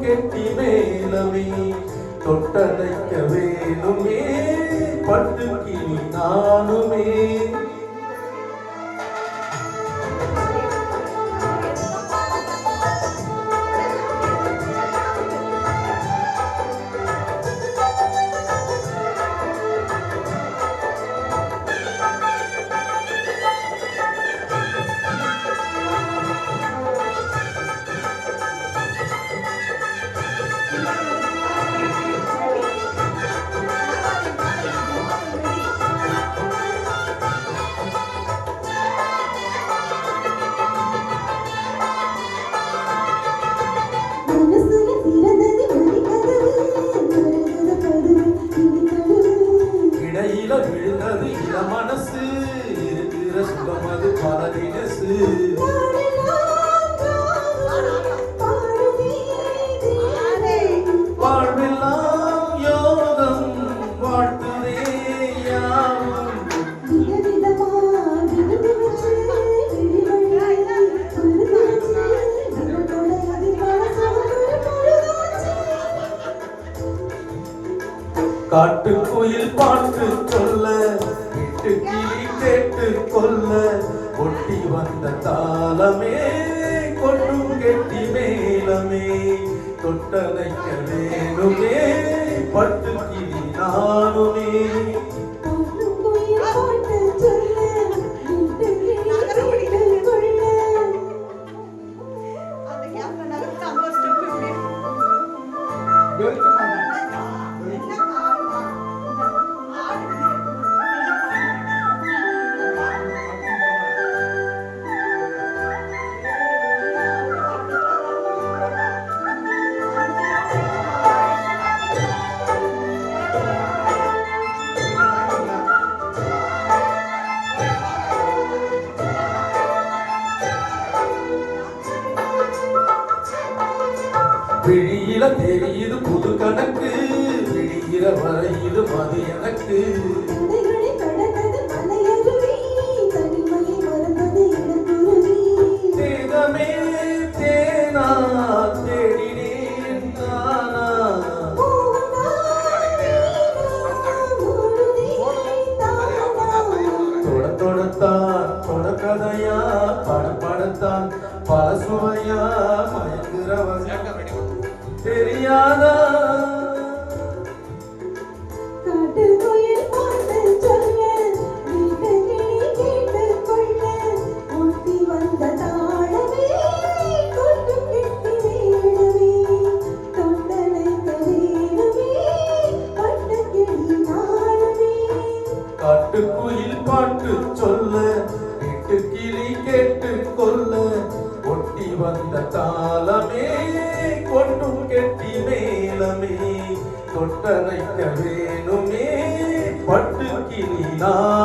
கெட்டி மேலமே தொட்டதைக்க வேணுமே பட்டு கிளி நானுமே. இடையில விழுந்தது இள மனசு இருக்கிற சுகம் அது பல தினசு. வாழ்வெல்லாம் யோகம் வாழ்த்துதே யாவும். காட்டுக்குயில் பாட்டு சொல்ல விட்டு கிளி கேட்டு கொல்ல ஒட்டி வந்த தாளமே கொட்டும் கெட்டி மேலமே தொட்டதைக்க வேணுமே பட்டு கிளி நானுமே. விழியில தெரியுது புது கணக்கு விழியிற வரையுது மது எனக்கு. தேகமே தேனா தேடினேன் நானா தொட தொடத்தான் தொடக்கதையா படப்படத்தான் பல சுவையா மயங்குறவங்க தெரியாதா. காட்டுக்குயில் பாட்டு சொல்ல வீட்டு கிளி கேட்டு கொல்ல ஒட்டி வந்த தாளமே கொட்டும் கெட்டி மேலமே தொட்டதைக்க வேணுமே பட்டு கிளி நான்.